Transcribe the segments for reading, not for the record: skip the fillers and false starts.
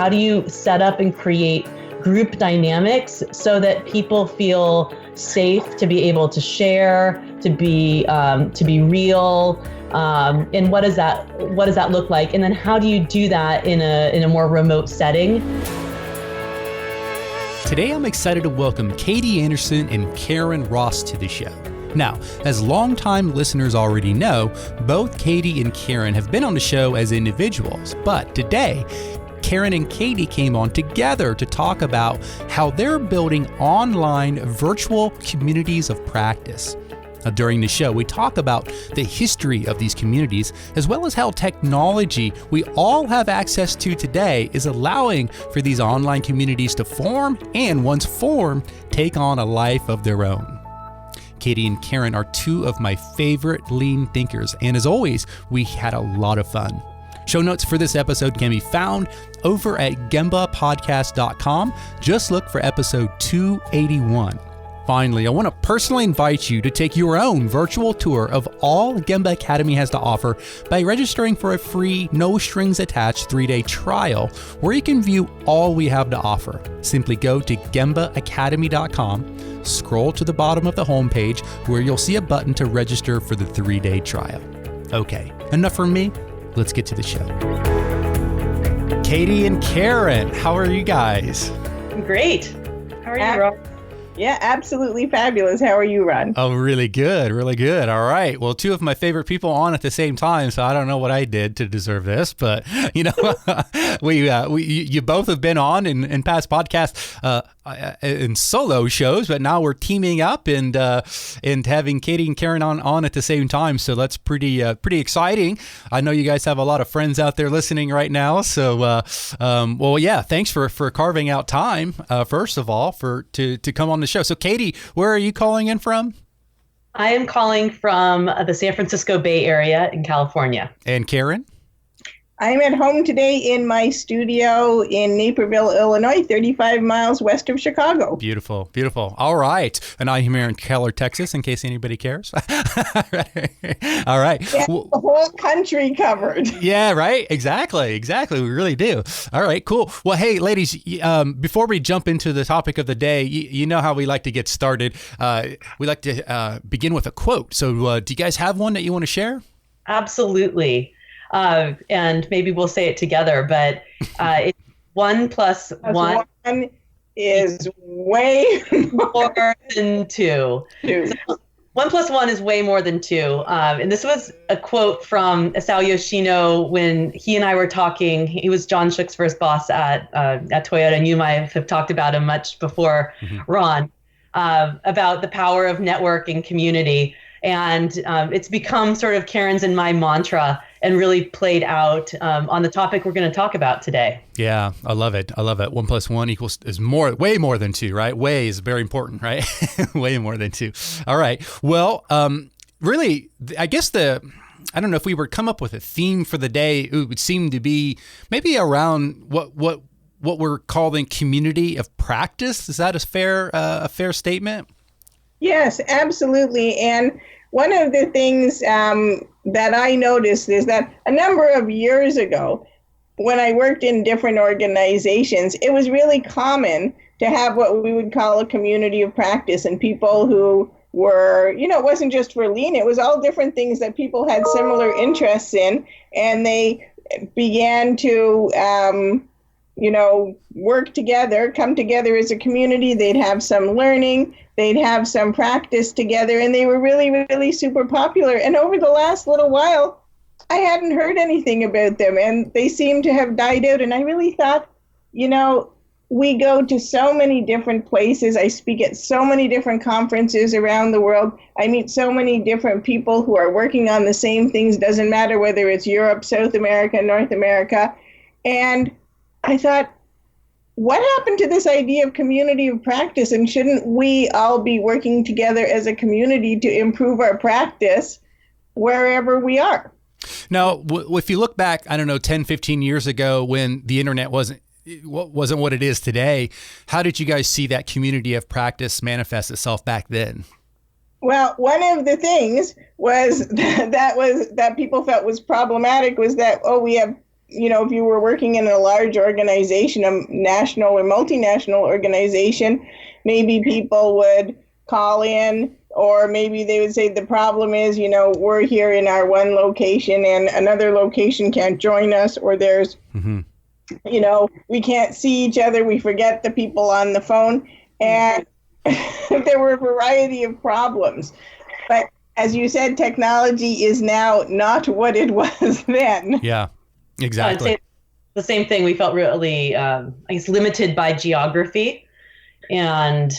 how do you set up and create group dynamics so that people feel safe to be able to share, to be real, and what does that look like? And then how do you do that in a more remote setting? Today, I'm excited to welcome Katie Anderson and Karyn Ross to the show. Now, as longtime listeners already know, both Katie and Karyn have been on the show as individuals, but today, Karyn and Katie came on together to talk about how they're building online virtual communities of practice. Now, during the show, we talk about the history of these communities, as well as how technology we all have access to today is allowing for these online communities to form and, once formed, take on a life of their own. Katie and Karyn are two of my favorite lean thinkers, and as always, we had a lot of fun. Show notes for this episode can be found over at gembapodcast.com. Just look for episode 281. Finally, I want to personally invite you to take your own virtual tour of all Gemba Academy has to offer by registering for a free, no-strings-attached 3-day trial where you can view all we have to offer. Simply go to gembaacademy.com, scroll to the bottom of the homepage where you'll see a button to register for the 3-day trial. Okay, enough from me. Let's get to the show. Katie and Karyn, how are you guys? Great. How are you, Rob? Yeah, absolutely fabulous. How are you, Ron? Oh, really good. Really good. All right. Well, two of my favorite people on at the same time, so I don't know what I did to deserve this, but you know, you both have been on in past podcasts in solo shows, but now we're teaming up and having Katie and Karyn on at the same time. So that's pretty exciting. I know you guys have a lot of friends out there listening right now. So, well, yeah, thanks for carving out time, first of all, to come on the show. So Katie, where are you calling in from? I am calling from the San Francisco Bay Area in California. And Karyn? I'm at home today in my studio in Naperville, Illinois, 35 miles west of Chicago. Beautiful, beautiful. All right. And I'm here in Keller, Texas, in case anybody cares. All right. Yeah, the whole country covered. Yeah, right. Exactly. We really do. All right, cool. Well, hey, ladies, before we jump into the topic of the day, you know how we like to get started. We like to begin with a quote. So do you guys have one that you want to share? Absolutely. And maybe we'll say it together, but it's 1 + 1 is way more than 2. So 1 + 1 is way more than 2. And this was a quote from Isao Yoshino when he and I were talking. He was John Shook's first boss at Toyota, and you might have talked about him much before, Ron, about the power of network and community. And it's become sort of Karyn's and my mantra and really played out on the topic we're going to talk about today. Yeah, I love it. 1 + 1 is way more than 2, right? Way is very important, right? Way more than 2. All right. Well, really, I guess I don't know if we were come up with a theme for the day. It would seem to be maybe around what we're calling community of practice. Is that a fair statement? Yes, absolutely. And one of the things that I noticed is that a number of years ago, when I worked in different organizations, it was really common to have what we would call a community of practice, and people who were, it wasn't just for lean, it was all different things that people had similar interests in, and they began to work together, come together as a community. They'd have some learning, they'd have some practice together, and they were really, really super popular. And over the last little while, I hadn't heard anything about them, and they seemed to have died out. And I really thought, we go to so many different places. I speak at so many different conferences around the world. I meet so many different people who are working on the same things. Doesn't matter whether it's Europe, South America, North America. And I thought, what happened to this idea of community of practice? And shouldn't we all be working together as a community to improve our practice wherever we are? Now, if you look back, 10, 15 years ago when the internet wasn't what it is today, how did you guys see that community of practice manifest itself back then? Well, one of the things was that people felt was problematic was that, we have if you were working in a large organization, a national or multinational organization, maybe people would call in, or maybe they would say the problem is, we're here in our one location and another location can't join us, or there's, we can't see each other. We forget the people on the phone. And there were a variety of problems. But as you said, technology is now not what it was then. Yeah, exactly. The same thing. We felt really, limited by geography. And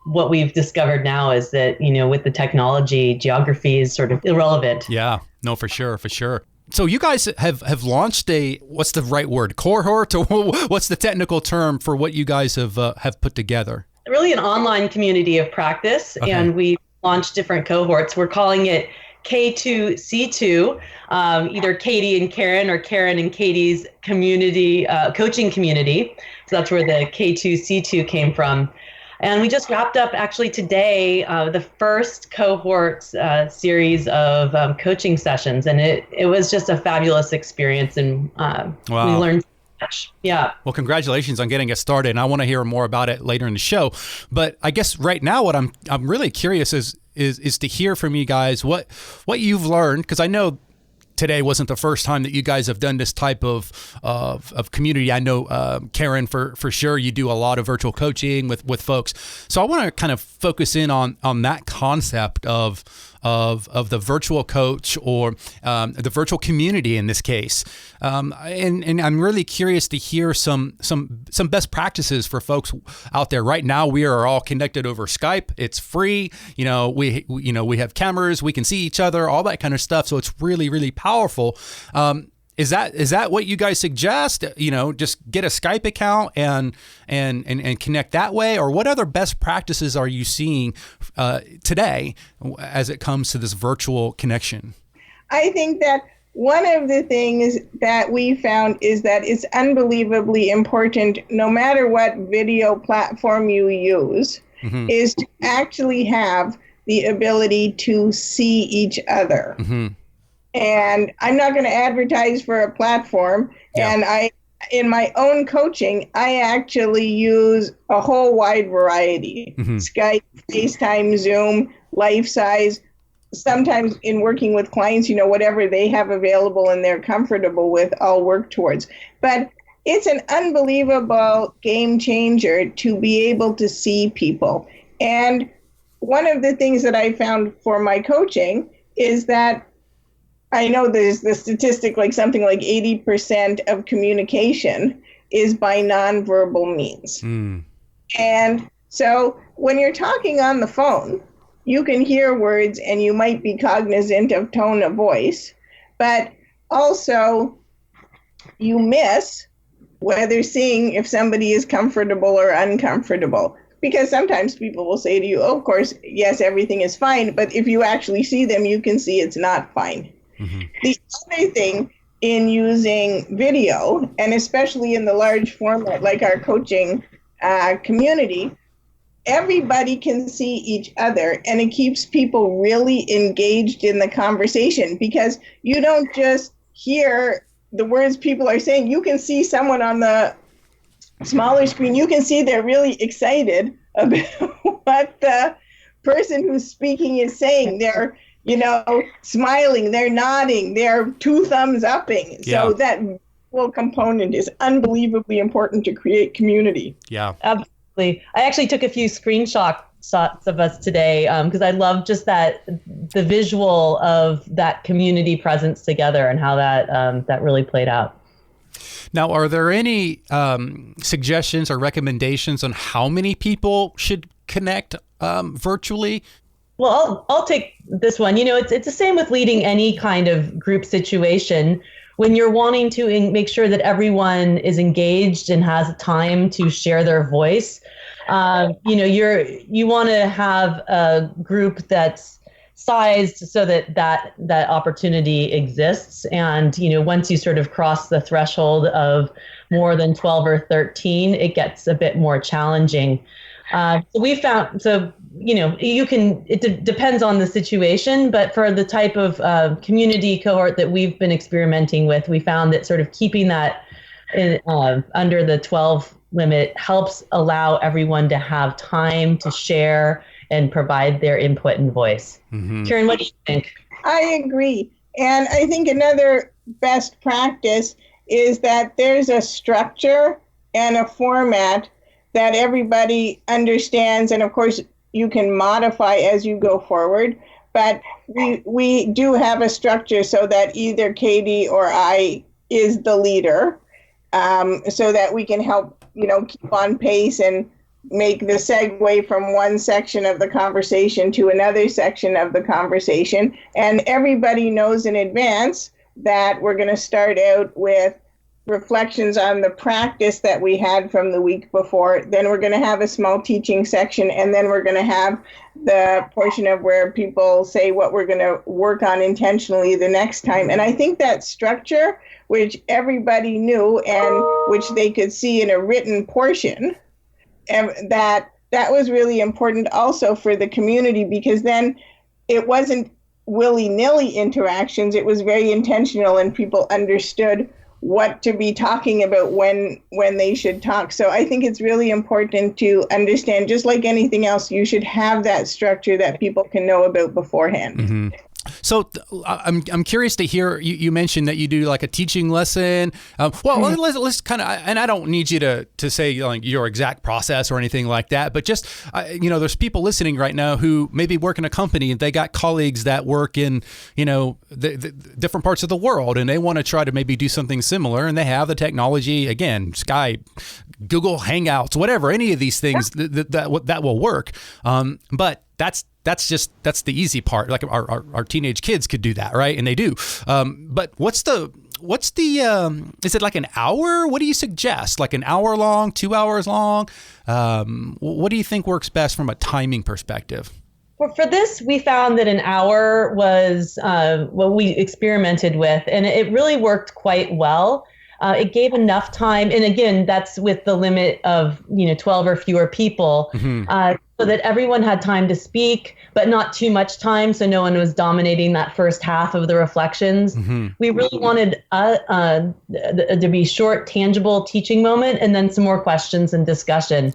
what we've discovered now is that, with the technology, geography is sort of irrelevant. Yeah, no, for sure, for sure. So you guys have launched what's the right word, cohort, or what's the technical term for what you guys have put together? Really an online community of practice, and we launched different cohorts. We're calling it K2C2, either Katie and Karyn or Karyn and Katie's community, coaching community. So that's where the K2C2 came from. And we just wrapped up actually today the first cohort series of coaching sessions, and it was just a fabulous experience, and we learned so much. Yeah. Well, congratulations on getting us started, and I want to hear more about it later in the show. But I guess right now, what I'm really curious is to hear from you guys what you've learned, because I know today wasn't the first time that you guys have done this type of community. I know, Karyn, for sure, you do a lot of virtual coaching with folks. So I want to kind of focus in on that concept of the virtual coach, or the virtual community in this case. And I'm really curious to hear some best practices for folks out there. Right now, we are all connected over Skype. It's free. We have cameras. We can see each other. All that kind of stuff. So it's really, really powerful. Is that what you guys suggest? Just get a Skype account and connect that way, or what other best practices are you seeing today as it comes to this virtual connection? I think that one of the things that we found is that it's unbelievably important, no matter what video platform you use, is to actually have the ability to see each other. And I'm not going to advertise for a platform. Yeah. And in my own coaching, I actually use a whole wide variety. Skype, FaceTime, Zoom, life size. Sometimes in working with clients, whatever they have available and they're comfortable with, I'll work towards. But it's an unbelievable game changer to be able to see people. And one of the things that I found for my coaching is that I know there's the statistic, like something like 80% of communication is by nonverbal means. And so when you're talking on the phone, you can hear words and you might be cognizant of tone of voice, but also you miss whether seeing if somebody is comfortable or uncomfortable. Because sometimes people will say to you, oh, of course, yes, everything is fine, but if you actually see them, you can see it's not fine. The other thing in using video, and especially in the large format like our coaching community, everybody can see each other, and it keeps people really engaged in the conversation, because you don't just hear the words people are saying. You can see someone on the smaller screen. You can see they're really excited about what the person who's speaking is saying. They're smiling, they're nodding, they're two thumbs upping. Yeah. So that visual component is unbelievably important to create community. Yeah, absolutely. I actually took a few screenshots of us today because I love just the visual of that community presence together and how that really played out. Now, are there any suggestions or recommendations on how many people should connect virtually? Well, I'll take this one. It's the same with leading any kind of group situation. When you're wanting to make sure that everyone is engaged and has time to share their voice, you want to have a group that's sized so that opportunity exists. And, once you sort of cross the threshold of more than 12 or 13, it gets a bit more challenging. We found, so, it depends on the situation, but for the type of community cohort that we've been experimenting with, we found that sort of keeping that under the 12 limit helps allow everyone to have time to share and provide their input and voice. Mm-hmm. Karyn, what do you think? I agree. And I think another best practice is that there's a structure and a format that everybody understands. And of course, you can modify as you go forward. But we do have a structure so that either Katie or I is the leader, so that we can help, keep on pace and make the segue from one section of the conversation to another section of the conversation. And everybody knows in advance that we're going to start out with reflections on the practice that we had from the week before. Then we're going to have a small teaching section, and then we're going to have the portion of where people say what we're going to work on intentionally the next time. And I think that structure, which everybody knew and which they could see in a written portion, that was really important also for the community, because then it wasn't willy-nilly interactions. It was very intentional, and people understood what to be talking about when they should talk. So I think it's really important to understand, just like anything else, you should have that structure that people can know about beforehand. Mm-hmm. So I'm curious to hear, you mentioned that you do like a teaching lesson. Let's kind of, and I don't need you to say like your exact process or anything like that, but just, there's people listening right now who maybe work in a company and they got colleagues that work in, the different parts of the world, and they want to try to maybe do something similar, and they have the technology, again, Skype, Google Hangouts, whatever, any of these things that will work. But that's the easy part. Like our teenage kids could do that, right? And they do. But what's the is it like an hour? What do you suggest? Like an hour long, 2 hours long? What do you think works best from a timing perspective? Well, for this, we found that an hour was what we experimented with, and it really worked quite well. It gave enough time, and again, that's with the limit of 12 or fewer people, so that everyone had time to speak, but not too much time, so no one was dominating that first half of the reflections. Mm-hmm. We really wanted to be short, tangible teaching moment, and then some more questions and discussion,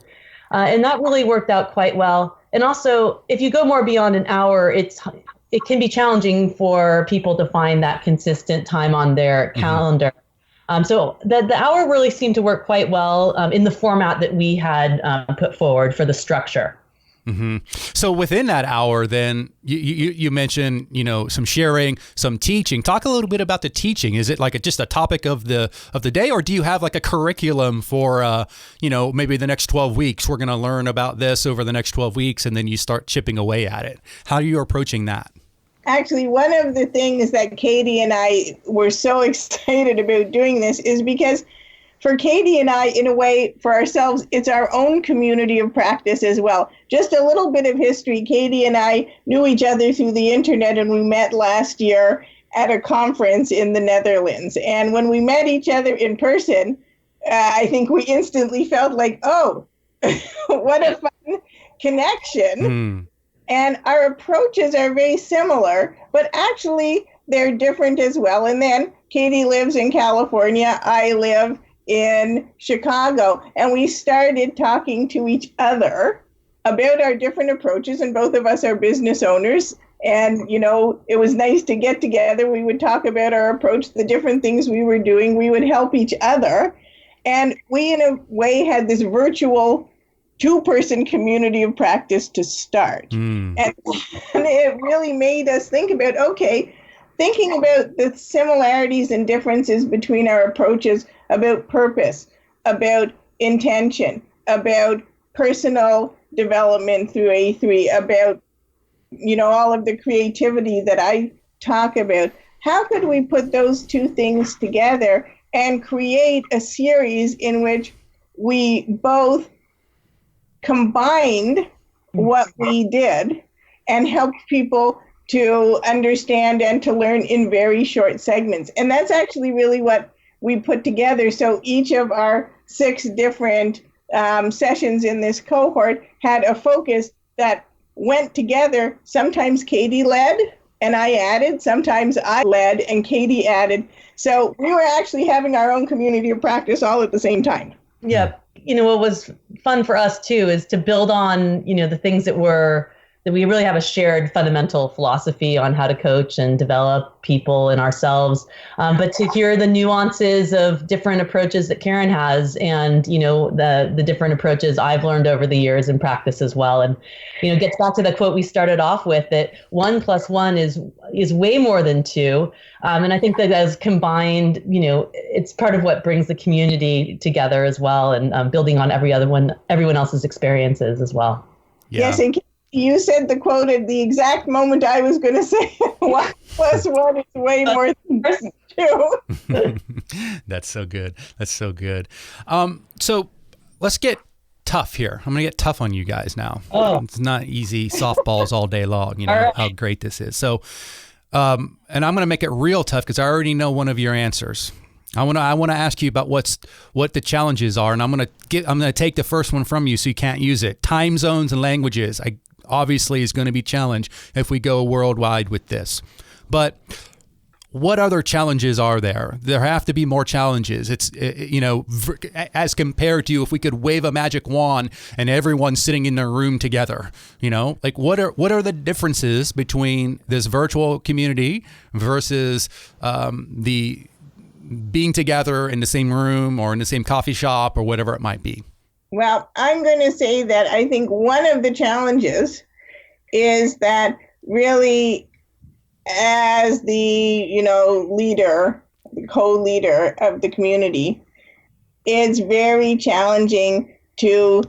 and that really worked out quite well. And also, if you go more beyond an hour, it can be challenging for people to find that consistent time on their calendar. So the hour really seemed to work quite well in the format that we had put forward for the structure. Mm-hmm. So within that hour, then you mentioned, some sharing, some teaching. Talk a little bit about the teaching. Is it like just a topic of the day, or do you have like a curriculum for, maybe the next 12 weeks, we're going to learn about this over the next 12 weeks, and then you start chipping away at it? How are you approaching that? Actually, one of the things that Katie and I were so excited about doing this is because for Katie and I, in a way, for ourselves, it's our own community of practice as well. Just a little bit of history. Katie and I knew each other through the internet, and we met last year at a conference in the Netherlands. And when we met each other in person, I think we instantly felt like, oh, what a fun connection. And our approaches are very similar, but actually they're different as well. And then Katie lives in California, I live in Chicago, and we started talking to each other about our different approaches, and both of us are business owners. And, it was nice to get together. We would talk about our approach, the different things we were doing. We would help each other. And we, in a way, had this virtual two-person community of practice to start. And it really made us think about, thinking about the similarities and differences between our approaches, about purpose, about intention, about personal development through A3, about, all of the creativity that I talk about. How could we put those two things together and create a series in which we both combined what we did and helped people to understand and to learn in very short segments? And that's actually really what we put together. So each of our 6 different sessions in this cohort had a focus that went together. Sometimes Katie led and I added, sometimes I led and Katie added. So we were actually having our own community of practice all at the same time. Yep. What was fun for us too is to build on, the things that we really have a shared fundamental philosophy on how to coach and develop people and ourselves. But to hear the nuances of different approaches that Karyn has and, the different approaches I've learned over the years in practice as well. And, it gets back to the quote we started off with, that 1 + 1 is way more than 2. And I think that as combined, it's part of what brings the community together as well, and building on everyone else's experiences as well. Yeah. Yes, and you said the quote at the exact moment I was going to say, 1 + 1 is way more than 2. That's so good. That's so good. So let's get tough here. I'm going to get tough on you guys now. Oh. It's not easy softballs all day long, how great this is. So, and I'm going to make it real tough because I already know one of your answers. I want to ask you about what the challenges are, and I'm going to take the first one from you so you can't use it. Time zones and languages. Obviously is going to be challenged if we go worldwide with this. But what other challenges are there? There have to be more challenges. It's, as compared to if we could wave a magic wand and everyone's sitting in their room together, what are the differences between this virtual community versus the being together in the same room or in the same coffee shop or whatever it might be? Well, I'm going to say that I think one of the challenges is that really, as the, leader, the co-leader of the community, it's very challenging to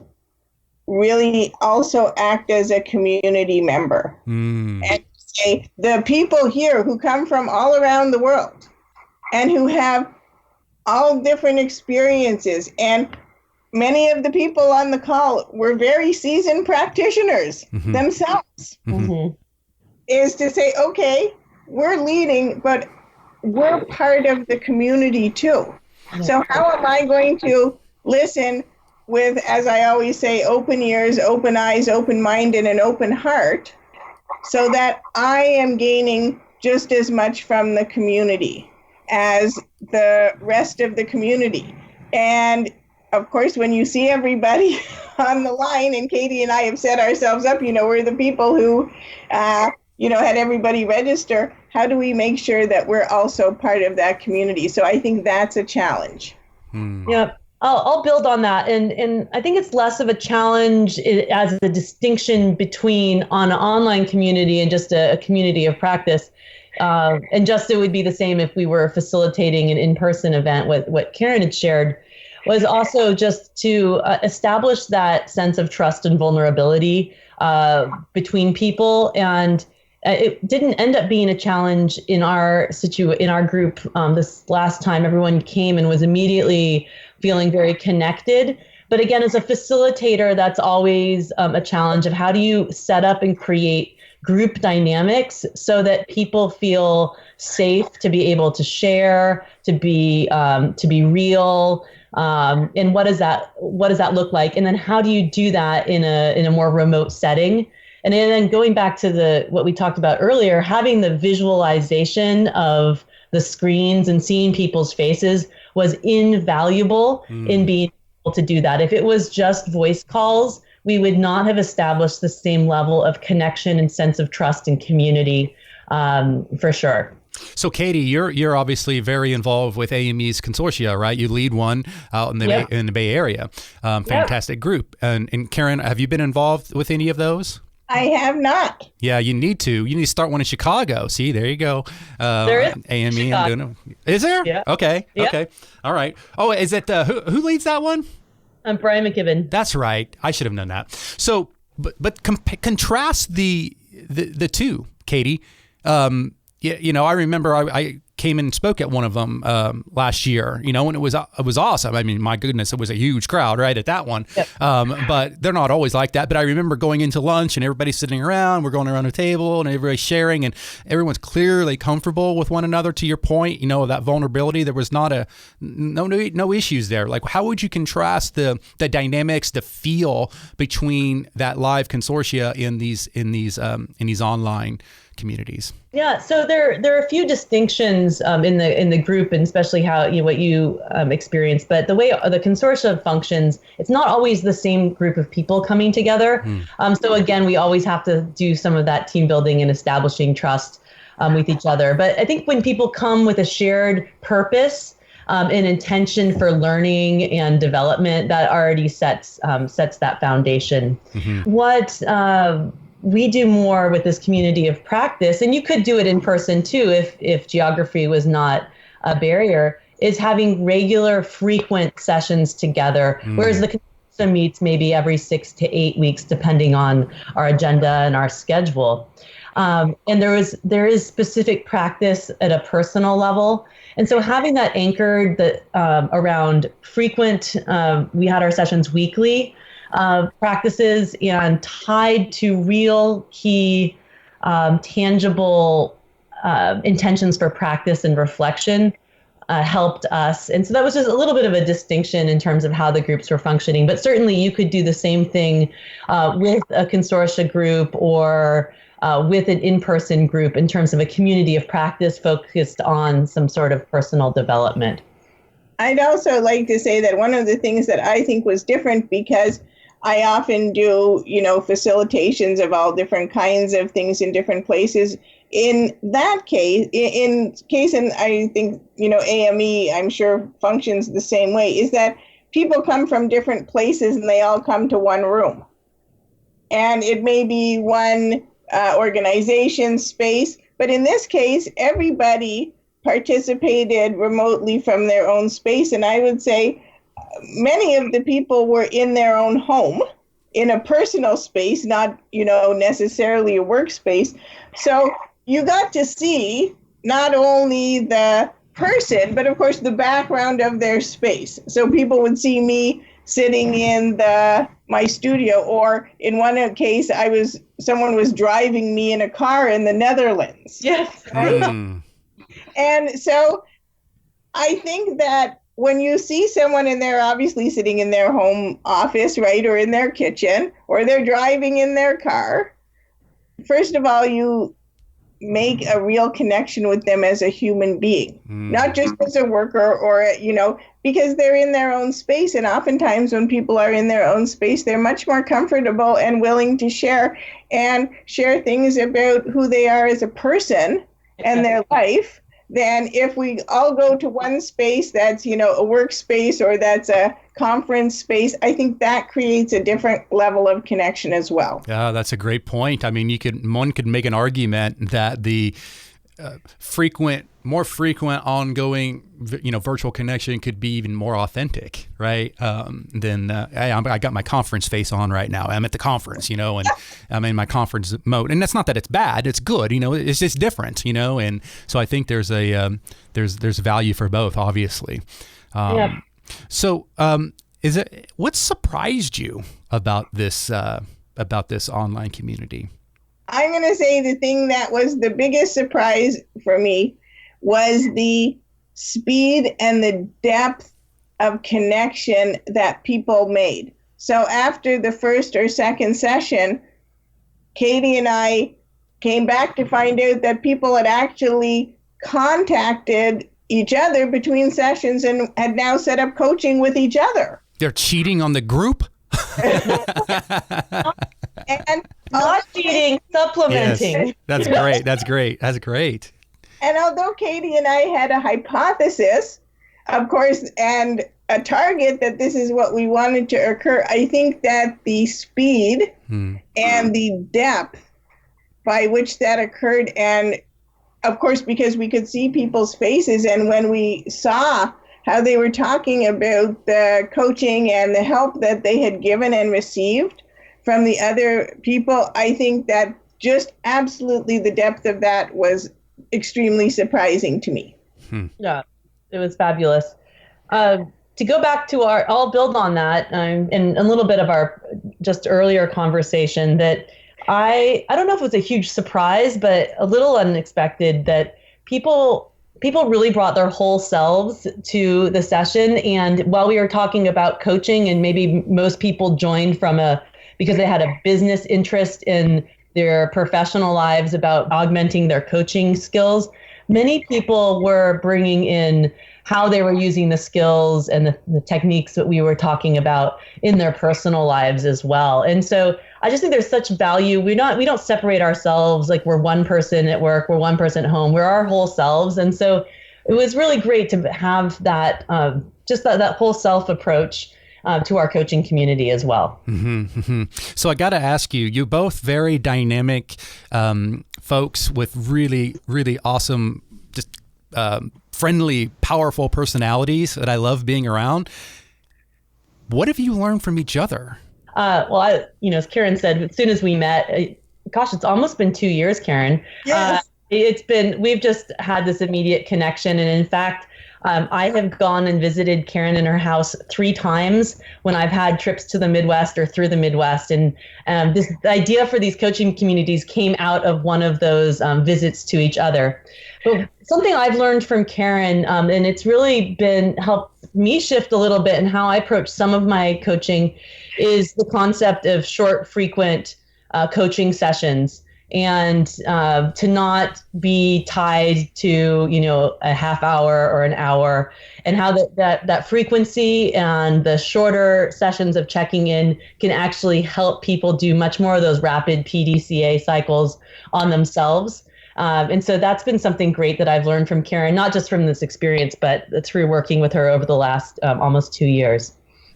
really also act as a community member. And say, the people here who come from all around the world and who have all different experiences, and many of the people on the call were very seasoned practitioners themselves, is to say, okay, we're leading, but we're part of the community too. So how am I going to listen with, as I always say, open ears, open eyes, open mind, and an open heart, so that I am gaining just as much from the community as the rest of the community? And of course, when you see everybody on the line, and Katie and I have set ourselves up, we're the people who, had everybody register. How do we make sure that we're also part of that community? So I think that's a challenge. Yeah, I'll build on that. And I think it's less of a challenge as a distinction between an online community and just a community of practice. And just it would be the same if we were facilitating an in-person event. What Karyn had shared was also just to establish that sense of trust and vulnerability between people. And it didn't end up being a challenge in our group. This last time, everyone came and was immediately feeling very connected. But again, as a facilitator, that's always a challenge of how do you set up and create group dynamics so that people feel safe to be able to share, to be real. And what does that look like? And then how do you do that in a more remote setting? And then going back to what we talked about earlier, having the visualization of the screens and seeing people's faces was invaluable in being able to do that. If it was just voice calls, we would not have established the same level of connection and sense of trust and community, for sure. So, Katie, you're obviously very involved with AME's consortia, right? You lead one out in the Bay Area. Fantastic group. And Karyn, have you been involved with any of those? I have not. Yeah, you need to. You need to start one in Chicago. See, there you go. There is AME. Is there? Yeah. Okay. Yeah. Okay. All right. Oh, is it who leads that one? Brian McKibben. That's right. I should have known that. So, but contrast the two, Katie. I remember came and spoke at one of them last year, and it was awesome. I mean, my goodness, it was a huge crowd right at that one. Yep. But they're not always like that. But I remember going into lunch and everybody's sitting around, we're going around a table and everybody's sharing and everyone's clearly comfortable with one another. To your point, that vulnerability, there was no issues there. Like, how would you contrast the dynamics, the feel between that live consortia in these online communities? Yeah, so there are a few distinctions in the group, and especially how what you experience. But the way the consortia functions, it's not always the same group of people coming together. So again, we always have to do some of that team building and establishing trust with each other. But I think when people come with a shared purpose, an intention for learning and development, that already sets that foundation. What we do more with this community of practice, and you could do it in person too if geography was not a barrier, is having regular, frequent sessions together, whereas the consortia meets maybe every 6 to 8 weeks, depending on our agenda and our schedule. And there is specific practice at a personal level. And so having that anchored around frequent, we had our sessions weekly, practices and tied to real key tangible intentions for practice and reflection helped us. And so that was just a little bit of a distinction in terms of how the groups were functioning. But certainly you could do the same thing with a consortia group or with an in-person group in terms of a community of practice focused on some sort of personal development. I'd also like to say that one of the things that I think was different, because I often do, facilitations of all different kinds of things in different places. In that case, and I think, AME, I'm sure functions the same way, is that people come from different places and they all come to one room. And it may be one organization space, but in this case, everybody participated remotely from their own space. And I would say many of the people were in their own home, in a personal space, not, necessarily a workspace. So you got to see not only the person, but of course the background of their space. So people would see me sitting in my studio, or in one case, someone was driving me in a car in the Netherlands. Yes. And so I think that when you see someone and they're obviously sitting in their home office, right, or in their kitchen, or they're driving in their car, first of all, you make a real connection with them as a human being, not just as a worker or, because they're in their own space. And oftentimes when people are in their own space, they're much more comfortable and willing to share things about who they are as a person and their life, than if we all go to one space that's, a workspace or that's a conference space. I think that creates a different level of connection as well. Yeah, that's a great point. I mean, one could make an argument that the more frequent, ongoing, virtual connection could be even more authentic, right? Than hey, I got my conference face on right now. I'm at the conference, and I'm in my conference mode. And that's not that it's bad; it's good. It's just different, And so I think there's there's value for both, obviously. Yeah. So, what surprised you about this online community? I'm going to say the thing that was the biggest surprise for me was the speed and the depth of connection that people made. So after the first or second session, Katie and I came back to find out that people had actually contacted each other between sessions and had now set up coaching with each other. They're cheating on the group? And not cheating, supplementing. Yes. That's great. And although Katie and I had a hypothesis, of course, and a target that this is what we wanted to occur, I think that the speed and the depth by which that occurred, and of course, because we could see people's faces, and when we saw how they were talking about the coaching and the help that they had given and received from the other people, I think that just absolutely the depth of that was extremely surprising to me. Yeah, it was fabulous. To go back to I'll build on that and a little bit of our just earlier conversation that I don't know if it was a huge surprise, but a little unexpected that people really brought their whole selves to the session. And while we were talking about coaching, and maybe most people joined because they had a business interest in their professional lives about augmenting their coaching skills, many people were bringing in how they were using the skills and the techniques that we were talking about in their personal lives as well. And so I just think there's such value. We don't separate ourselves like we're one person at work, we're one person at home. We're our whole selves. And so it was really great to have that, just that whole self approach to our coaching community as well. Mm-hmm, mm-hmm. So I got to ask you, you're both very dynamic folks with really, really awesome, just friendly, powerful personalities that I love being around. What have you learned from each other? Well, as Karyn said, as soon as we met, it's almost been 2 years, Karyn. Yes. We've just had this immediate connection. And in fact, I have gone and visited Karyn in her house 3 times when I've had trips to the Midwest or through the Midwest. And this idea for these coaching communities came out of one of those visits to each other. But something I've learned from Karyn, and it's really helped me shift a little bit in how I approach some of my coaching, is the concept of short, frequent coaching sessions. And to not be tied to, a half hour or an hour, and how that frequency and the shorter sessions of checking in can actually help people do much more of those rapid PDCA cycles on themselves. And so that's been something great that I've learned from Karyn, not just from this experience, but through working with her over the last almost 2 years.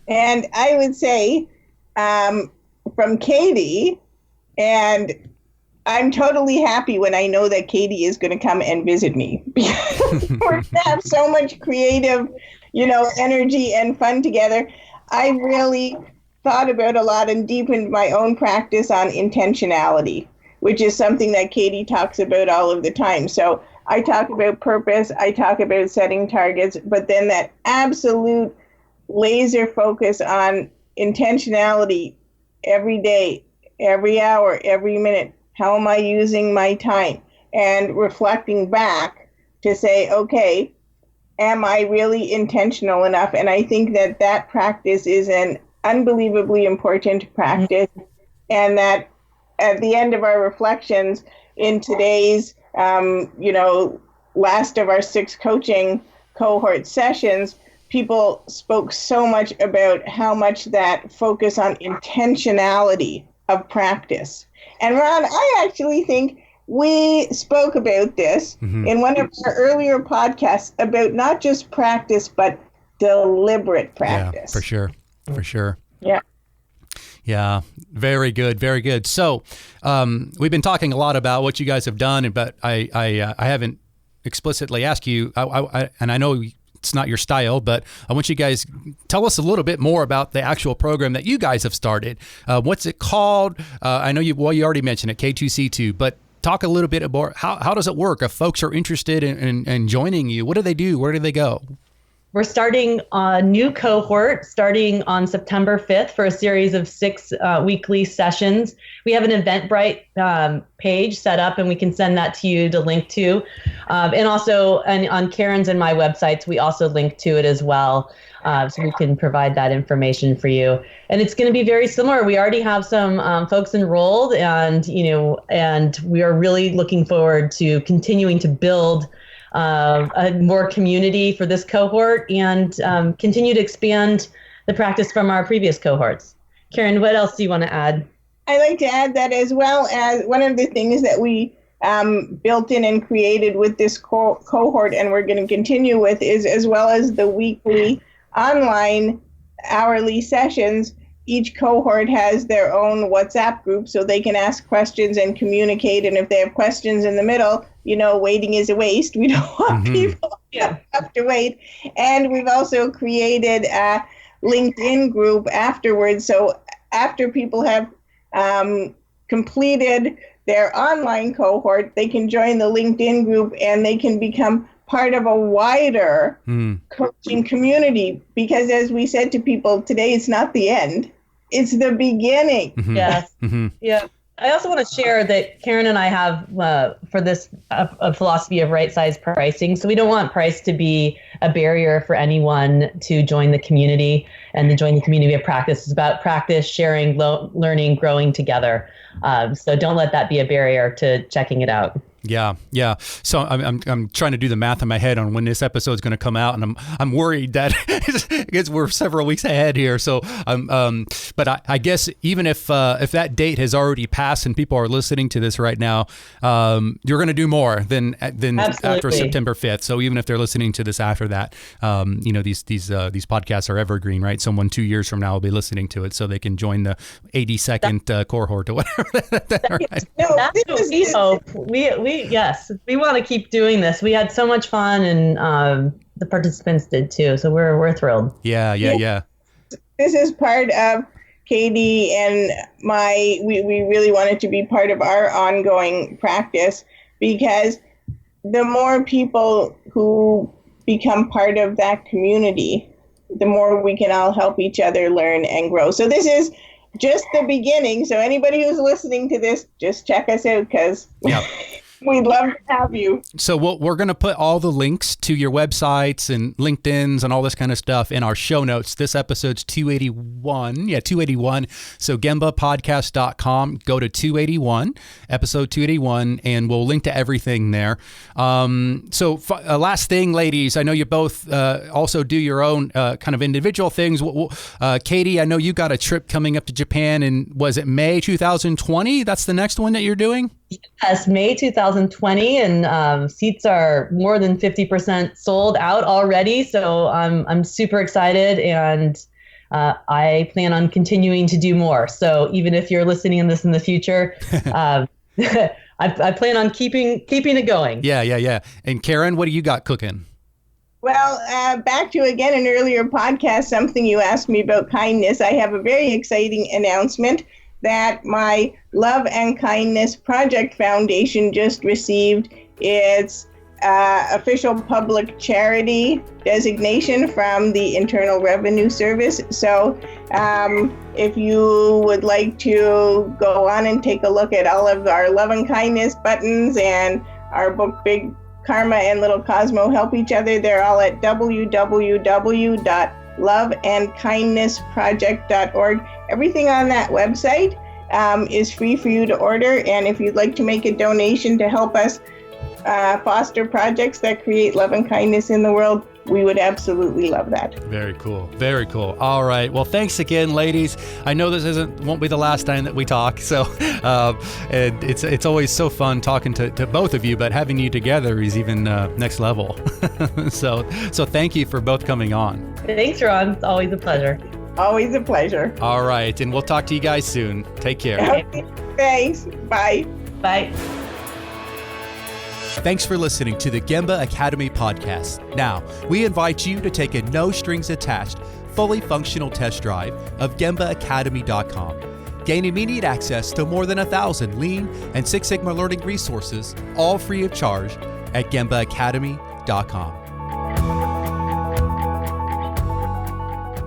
And I would say from Katie, and I'm totally happy when I know that Katie is going to come and visit me, because we're going to have so much creative, energy and fun together. I really thought about a lot and deepened my own practice on intentionality, which is something that Katie talks about all of the time. So I talk about purpose, I talk about setting targets, but then that absolute laser focus on intentionality every day, every hour, every minute. How am I using my time? And reflecting back to say, okay, am I really intentional enough? And I think that practice is an unbelievably important practice. And that at the end of our reflections in today's, last of our 6 coaching cohort sessions, people spoke so much about how much that focus on intentionality of practice. And Ron, I actually think we spoke about this in one of our earlier podcasts about not just practice, but deliberate practice. Yeah, for sure. For sure. Yeah. Yeah. Very good. Very good. So we've been talking a lot about what you guys have done, but I haven't explicitly asked you, and I know it's not your style, but I want you guys tell us a little bit more about the actual program that you guys have started. What's it called? I know you already mentioned it, K2C2, but talk a little bit about how does it work? If folks are interested in joining you, what do they do? Where do they go? We're starting a new cohort starting on September 5th for a series of 6 weekly sessions. We have an Eventbrite page set up, and we can send that to you to link to. And also on Karyn's and my websites, we also link to it as well. So we can provide that information for you. And it's going to be very similar. We already have some folks enrolled, and we are really looking forward to continuing to build a more community for this cohort and continue to expand the practice from our previous cohorts. Karyn, what else do you want to add? I'd like to add that as well as one of the things that we built in and created with this cohort, and we're going to continue with, is as well as the weekly online hourly sessions. Each cohort has their own WhatsApp group, so they can ask questions and communicate. And if they have questions in the middle, waiting is a waste. We don't want people to have to wait. And we've also created a LinkedIn group afterwards. So after people have completed their online cohort, they can join the LinkedIn group and they can become part of a wider coaching community, because as we said to people today, it's not the end, it's the beginning. Yes. Yeah. I also want to share that Karyn and I have for this a philosophy of right-sized pricing. So we don't want price to be a barrier for anyone to join the community and to join the community of practice. It's about practice, sharing, learning, growing together. So don't let that be a barrier to checking it out. Yeah. So I'm trying to do the math in my head on when this episode is going to come out, and I'm worried that because we're several weeks ahead here. So but I guess even if that date has already passed and people are listening to this right now, you're going to do more than after September 5th. So even if they're listening to this after that, these podcasts are evergreen, right? Someone 2 years from now will be listening to it, so they can join the 82nd cohort or whatever. Right? No, That's what we hope. Yes, we want to keep doing this. We had so much fun, and the participants did too. So we're thrilled. Yeah. This is part of Katie and we really want it to be part of our ongoing practice, because the more people who become part of that community, the more we can all help each other learn and grow. So this is just the beginning. So anybody who's listening to this, just check us out, because we'd love to have you. So we're going to put all the links to your websites and LinkedIn's and all this kind of stuff in our show notes. This episode's 281. Yeah, 281. So gembapodcast.com. Go to 281, episode 281, and we'll link to everything there. Last thing, ladies, I know you both also do your own kind of individual things. Katie, I know you got a trip coming up to Japan, and was it May 2020? That's the next one that you're doing? Yes, May 2020, and seats are more than 50% sold out already. So I'm super excited, and I plan on continuing to do more. So even if you're listening to this in the future, I plan on keeping it going. Yeah. And Karyn, what do you got cooking? Well, back to, again, an earlier podcast, something you asked me about kindness. I have a very exciting announcement that my Love and Kindness Project Foundation just received its official public charity designation from the Internal Revenue Service. So if you would like to go on and take a look at all of our Love and Kindness buttons and our book, Big Karma and Little Cosmo Help Each Other, they're all at www.loveandkindnessproject.org. Everything on that website is free for you to order. And if you'd like to make a donation to help us foster projects that create love and kindness in the world, we would absolutely love that. Very cool. Very cool. All right. Well, thanks again, ladies. I know this won't be the last time that we talk. So, and it's always so fun talking to both of you, but having you together is even next level. So thank you for both coming on. Thanks, Ron. It's always a pleasure. Always a pleasure. All right. And we'll talk to you guys soon. Take care. Okay. Thanks. Bye. Bye. Thanks for listening to the Gemba Academy podcast. Now, we invite you to take a no-strings-attached, fully functional test drive of GembaAcademy.com. Gain immediate access to more than 1,000 Lean and Six Sigma learning resources, all free of charge, at GembaAcademy.com.